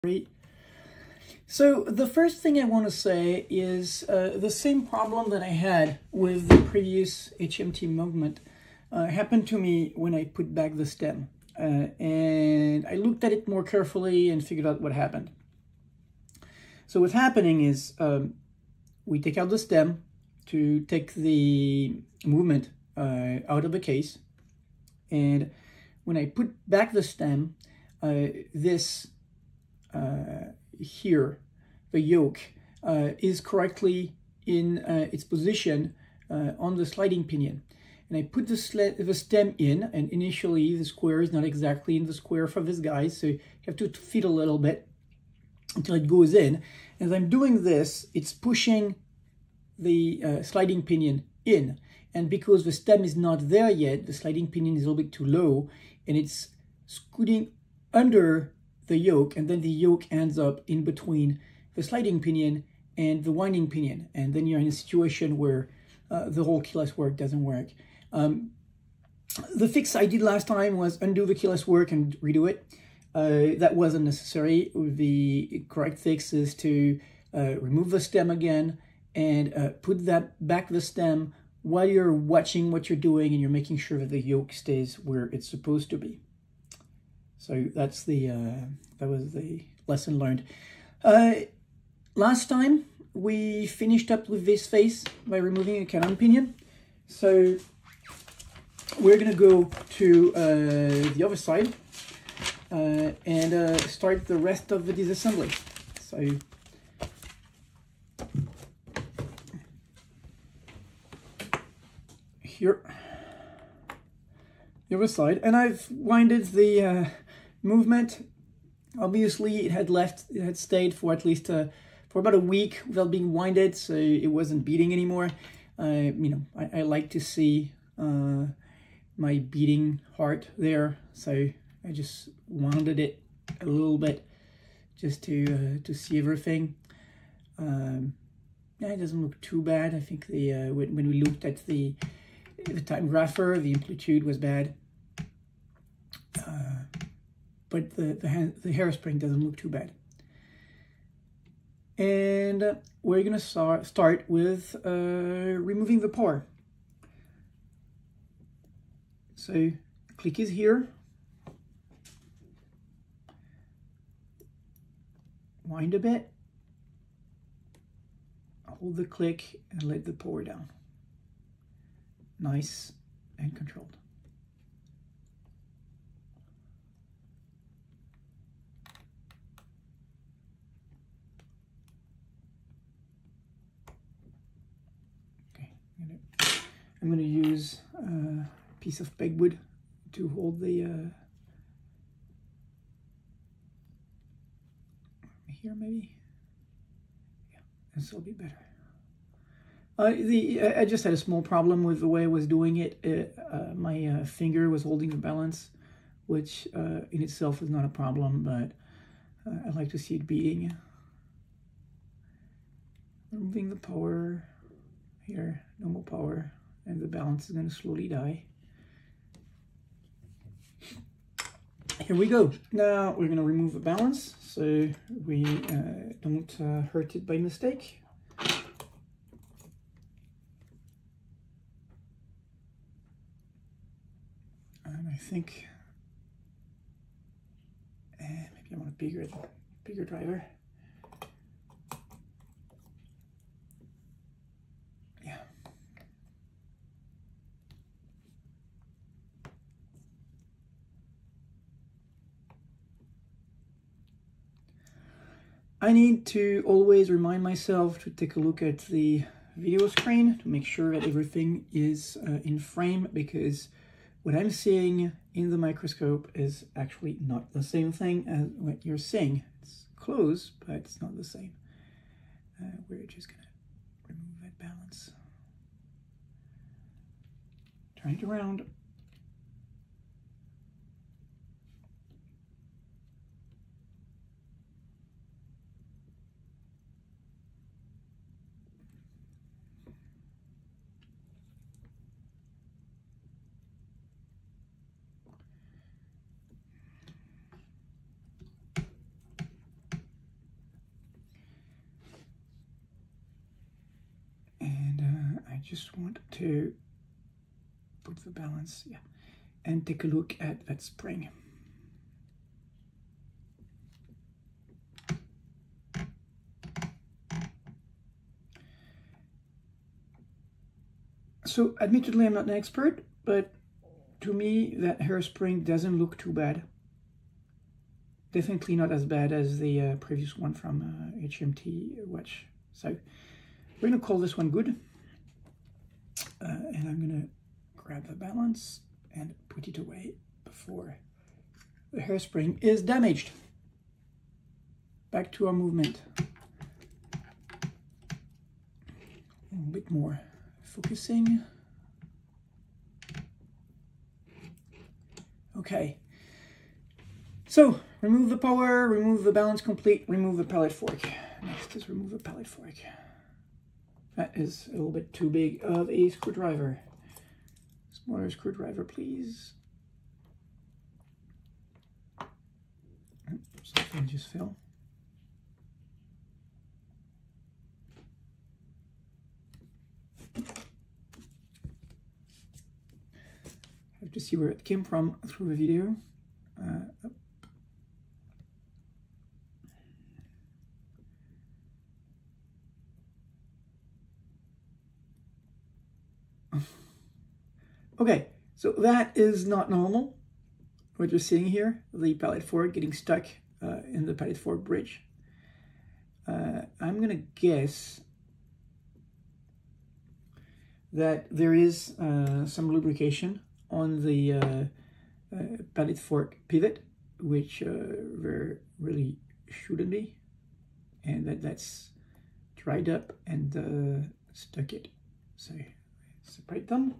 Great. So the first thing I want to say is the same problem that I had with the previous HMT movement happened to me when I put back the stem. And I looked at it more carefully and figured out what happened. So what's happening is we take out the stem to take the movement out of the case. And when I put back the stem, this here, the yoke, is correctly in its position on the sliding pinion. And I put the stem in, and initially the square is not exactly in the square for this guy, so you have to fit a little bit until it goes in. As I'm doing this, it's pushing the sliding pinion in. And because the stem is not there yet, the sliding pinion is a little bit too low, and it's scooting under the yoke, and then the yoke ends up in between the sliding pinion and the winding pinion. And then you're in a situation where the whole keyless work doesn't work. The fix I did last time was undo the keyless work and redo it. That wasn't necessary. The correct fix is to remove the stem again and put back the stem while you're watching what you're doing and you're making sure that the yoke stays where it's supposed to be. So that's that was the lesson learned. Last time we finished up with this face by removing a cannon pinion. So we're gonna go to the other side and start the rest of the disassembly. So here, the other side, and I've winded the movement. Obviously it had stayed for at least for about a week without being winded, so it wasn't beating anymore. I like to see my beating heart there, so I just wounded it a little bit just to see everything. Yeah, it doesn't look too bad. I think the when we looked at the time grapher, the amplitude was bad. But the hairspring doesn't look too bad. And we're gonna start with removing the pour. So the click is here. Wind a bit. Hold the click and let the pour down. Nice and controlled. I'm going to use a piece of pegwood to hold the here maybe. Yeah, this will be better. I just had a small problem with the way I was doing it. My finger was holding the balance, which in itself is not a problem, but I like to see it beating. Removing the power here, normal power. And the balance is going to slowly die. Here we go. Now we're going to remove the balance so we don't hurt it by mistake. And I think maybe I want a bigger driver. I need to always remind myself to take a look at the video screen to make sure that everything is in frame, because what I'm seeing in the microscope is actually not the same thing as what you're seeing. It's close, but it's not the same. We're just gonna remove that balance. Turn it around. just want to put the balance, yeah, and take a look at that spring. So admittedly, I'm not an expert, but to me, that hairspring doesn't look too bad. Definitely not as bad as the previous one from HMT watch. So we're going to call this one good. And I'm going to grab the balance and put it away before the hairspring is damaged. Back to our movement. A little bit more focusing. Okay. So, remove the power, remove the balance complete, remove the pallet fork. Next is remove the pallet fork. That is a little bit too big of a screwdriver. Smaller screwdriver, please. Something just fell. I have to see where it came from through the video. Okay, so that is not normal. What you're seeing here, the pallet fork getting stuck in the pallet fork bridge. I'm gonna guess that there is some lubrication on the pallet fork pivot, which there really shouldn't be, and that's dried up and stuck it. So separate them.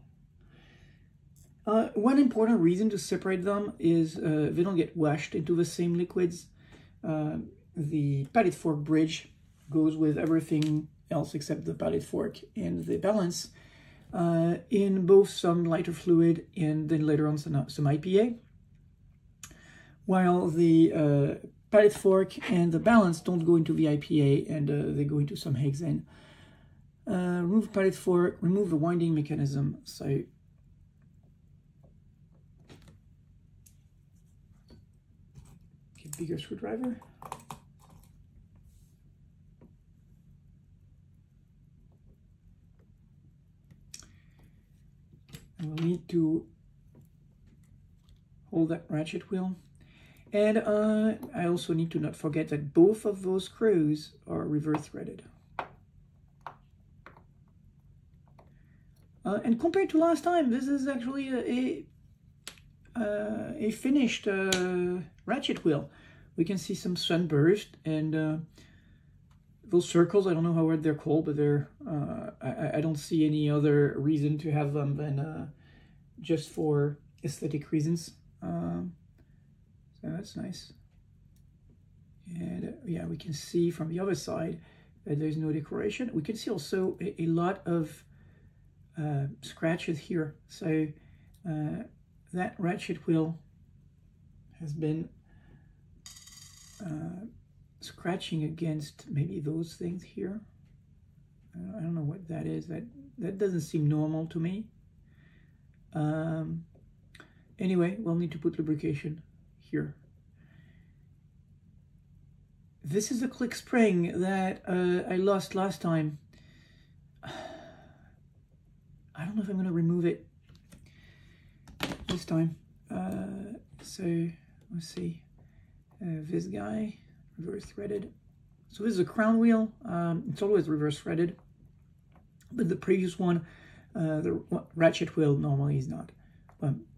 One important reason to separate them is they don't get washed into the same liquids. The pallet fork bridge goes with everything else except the pallet fork and the balance in both some lighter fluid and then later on some IPA, while the pallet fork and the balance don't go into the IPA and they go into some hexane. Remove pallet fork, remove the winding mechanism. So bigger screwdriver. I will need to hold that ratchet wheel. And I also need to not forget that both of those screws are reverse threaded. And compared to last time, this is actually a finished ratchet wheel. We can see some sunburst and those circles, I don't know what they're called, but they're I don't see any other reason to have them than just for aesthetic reasons. So that's nice. And yeah, we can see from the other side that there's no decoration. We can see also a lot of scratches here. So that ratchet wheel has been scratching against maybe those things here. I don't know what that is. That doesn't seem normal to me. Anyway, we'll need to put lubrication here. This is a click spring that I lost last time. I don't know if I'm going to remove it this time. So let's see. This guy, reverse threaded. So this is a crown wheel. It's always reverse threaded, but the previous one, the ratchet wheel, normally is not.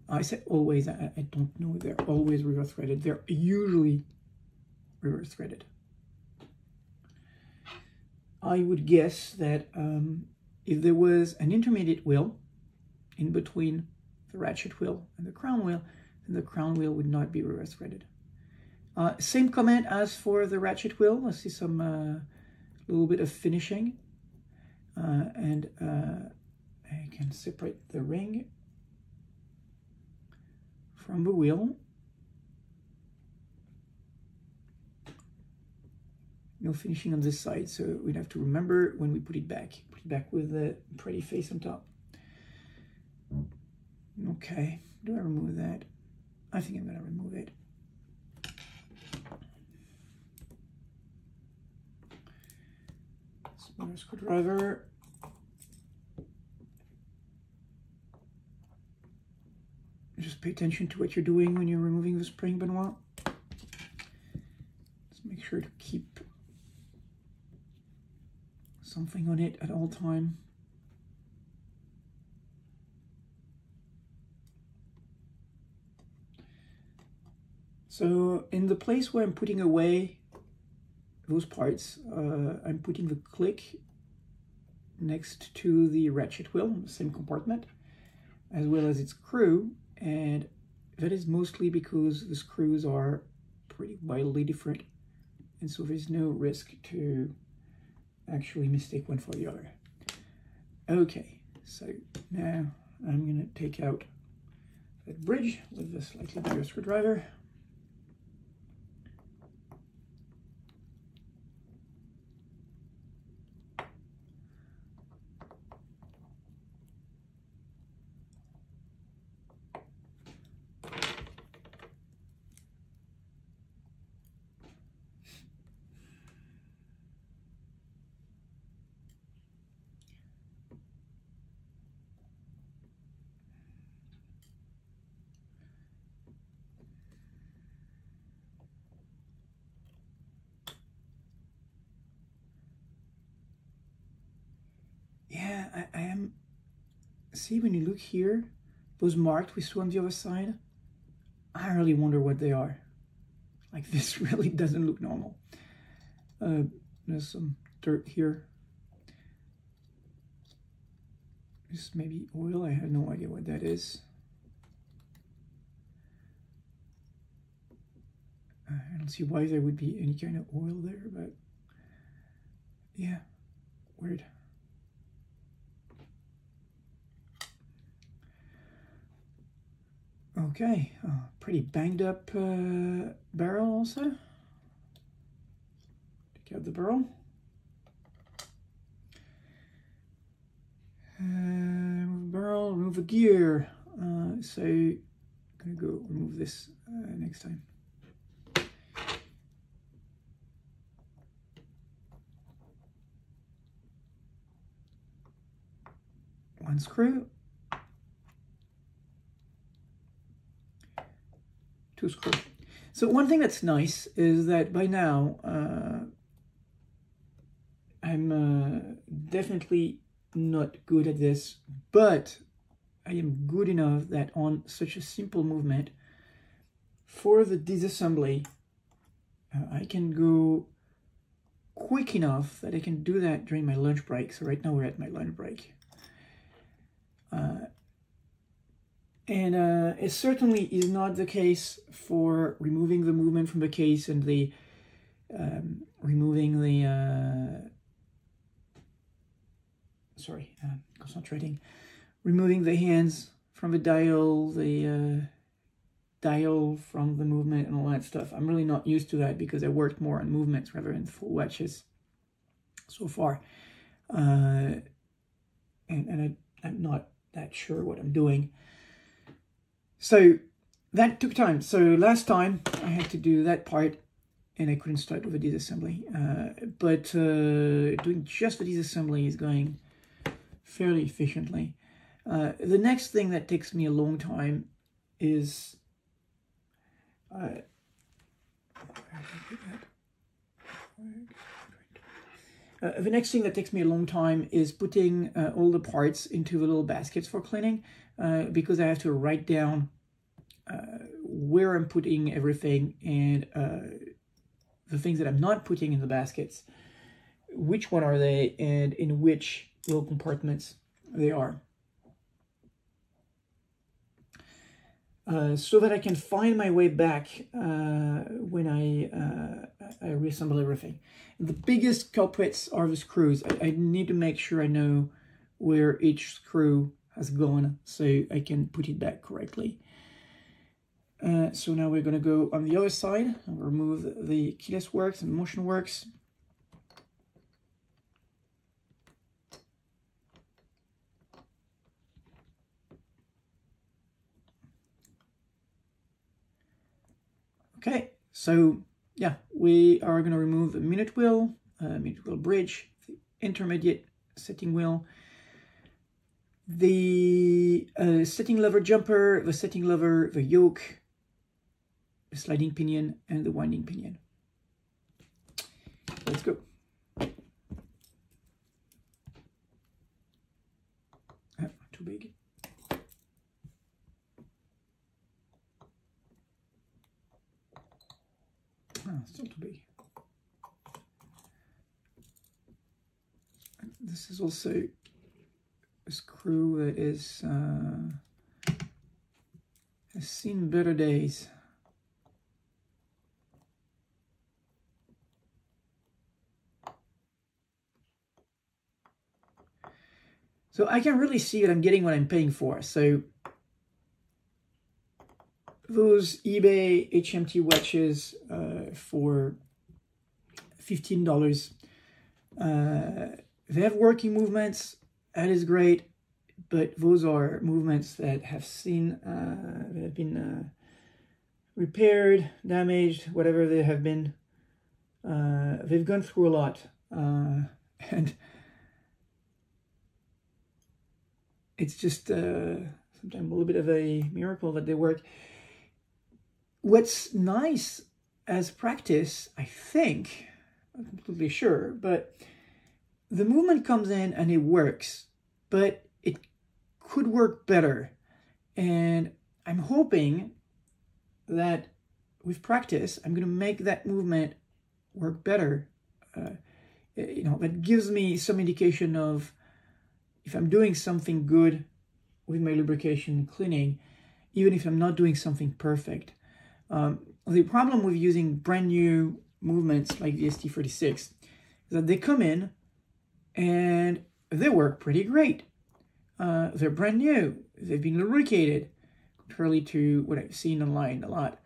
I said always. I don't know. They're always reverse threaded. They're usually reverse threaded. I would guess that if there was an intermediate wheel in between the ratchet wheel and the crown wheel, then the crown wheel would not be reverse threaded. Same comment as for the ratchet wheel. Let's see some little bit of finishing. And I can separate the ring from the wheel. no finishing on this side, so we'd have to remember when we put it back with the pretty face on top. Okay, do I remove that? I think I'm gonna remove it. Smaller screwdriver. Just pay attention to what you're doing when you're removing the spring, Benoit. Just make sure to keep something on it at all time. So in the place where I'm putting away those parts, I'm putting the click next to the ratchet wheel, the same compartment, as well as its screw, and that is mostly because the screws are pretty wildly different, and so there's no risk to actually mistake one for the other. Okay, so now I'm going to take out that bridge with a slightly bigger screwdriver. Yeah, I am. See, when you look here, those marks we saw on the other side, I really wonder what they are. Like, this really doesn't look normal. There's some dirt here. This maybe oil. I have no idea what that is. I don't see why there would be any kind of oil there, but yeah, weird. Okay, pretty banged up barrel also. Take out the barrel. Remove the barrel, remove the gear. So I'm gonna go remove this next time. One screw. Two screws. So one thing that's nice is that by now I'm definitely not good at this, but I am good enough that on such a simple movement for the disassembly I can go quick enough that I can do that during my lunch break. So right now we're at my lunch break. And it certainly is not the case for removing the movement from the case and the removing the removing the hands from the dial from the movement and all that stuff. I'm really not used to that because I worked more on movements rather than full watches so far, and I'm not that sure what I'm doing. So that took time. So last time I had to do that part and I couldn't start with a disassembly. But doing just the disassembly is going fairly efficiently. The next thing that takes me a long time is the next thing that takes me a long time is putting all the parts into the little baskets for cleaning, because I have to write down where I'm putting everything and the things that I'm not putting in the baskets, which one are they, and in which little compartments they are. So that I can find my way back when I reassemble everything. The biggest culprits are the screws. I need to make sure I know where each screw has gone so I can put it back correctly. So now we're going to go on the other side and remove the keyless works and motion works. Okay, so yeah, we are going to remove the minute wheel bridge, the intermediate setting wheel, the setting lever jumper, the setting lever, the yoke, the sliding pinion, and the winding pinion. Let's go. Too big. Still too big. This is also a screw that has seen better days. So I can really see that I'm getting what I'm paying for. So those eBay HMT watches for $15, they have working movements. That is great, but those are movements that have seen, that have been repaired, damaged, whatever they have been. They've gone through a lot, and it's just sometimes a little bit of a miracle that they work. What's nice as practice, I think, I'm not completely sure, but the movement comes in and it works, but it could work better. And I'm hoping that with practice, I'm going to make that movement work better. That gives me some indication of if I'm doing something good with my lubrication and cleaning, even if I'm not doing something perfect. The problem with using brand new movements like the ST36 is that they come in and they work pretty great. They're brand new. They've been lubricated, contrary to what I've seen online a lot.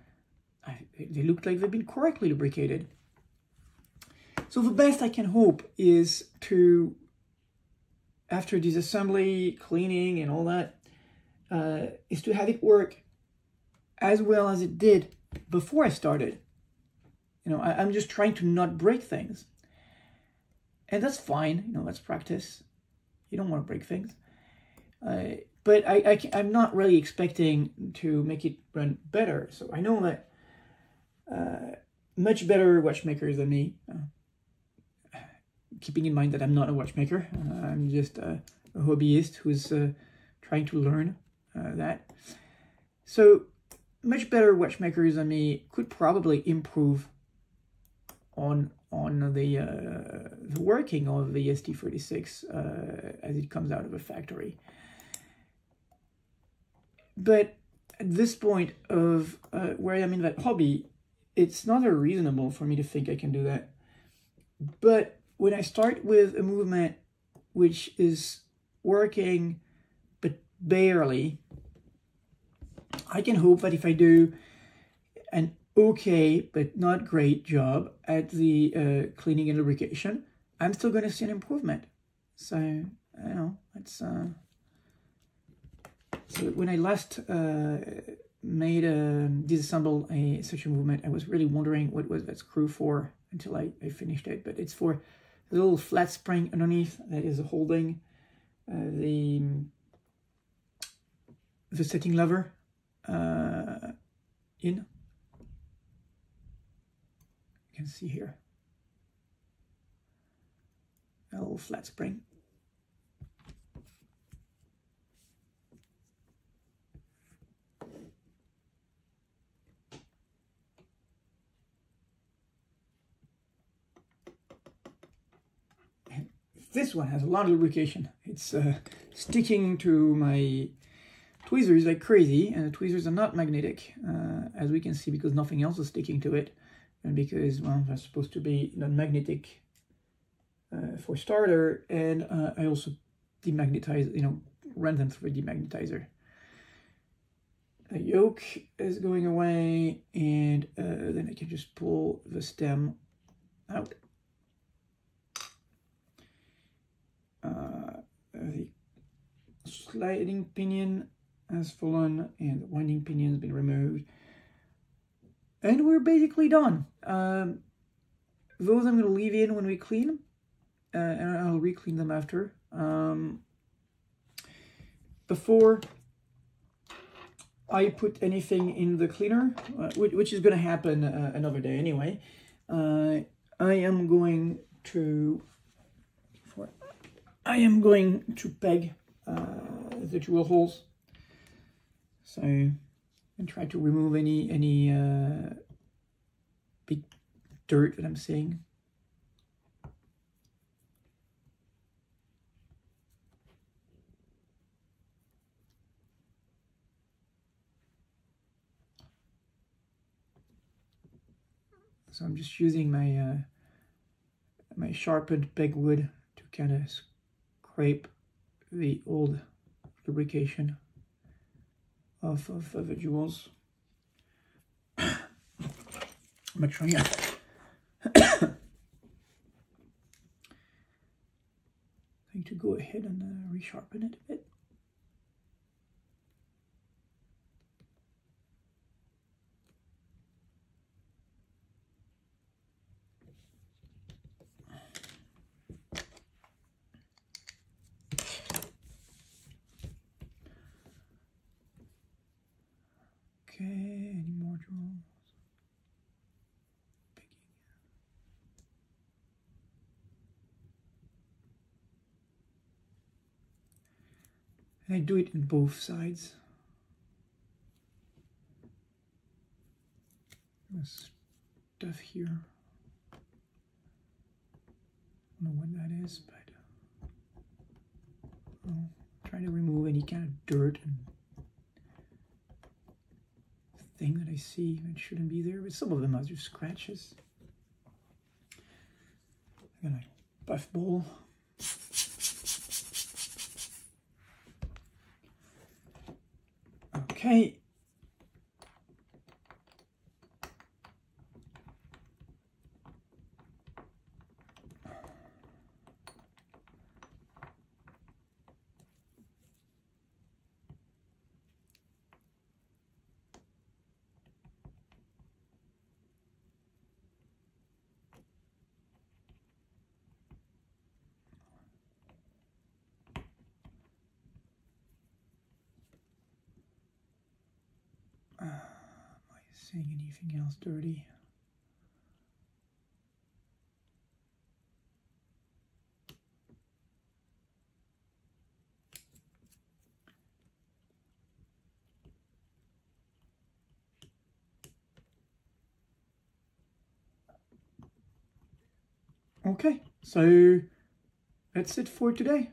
They look like they've been correctly lubricated. So the best I can hope is to, after disassembly, cleaning, and all that, is to have it work as well as it did before I started. I'm just trying to not break things. And that's fine, that's practice. You don't want to break things. But I'm not really expecting to make it run better. So I know that much better watchmakers than me, keeping in mind that I'm not a watchmaker. I'm just a hobbyist who's trying to learn that. So much better watchmakers than me could probably improve on the working of the ST36 as it comes out of a factory. But at this point of where I am in that hobby, it's not reasonable for me to think I can do that. But when I start with a movement which is working but barely, I can hope that if I do an okay but not great job at the cleaning and lubrication, I'm still going to see an improvement. So I don't know, that's so when I last disassembled such a movement, I was really wondering what was that screw for until I finished it. But it's for the little flat spring underneath that is holding the setting lever in. You can see here a little flat spring. This one has a lot of lubrication. It's sticking to my tweezers like crazy, and the tweezers are not magnetic, as we can see, because nothing else is sticking to it, and because, well, they're supposed to be non-magnetic for starter, and I also demagnetize, run them through a demagnetizer. The yoke is going away, and then I can just pull the stem out. The sliding pinion has fallen and the winding pinion has been removed. And we're basically done. Those I'm going to leave in when we clean, and I'll re-clean them after. Before I put anything in the cleaner, which is going to happen another day anyway, I am going to peg the jewel holes. So, and try to remove any big dirt that I'm seeing. So I'm just using my my sharpened peg wood to kind of scrape the old lubrication off of the jewels. I'm trying to go ahead and resharpen it a bit. Okay, any more jewels? And I do it in both sides. This stuff here. I don't know what that is, but I'll try to remove any kind of dirt and thing that I see that shouldn't be there, but some of them are just scratches. I got a buff bowl. Okay. Am I seeing anything else dirty? Okay, so that's it for today.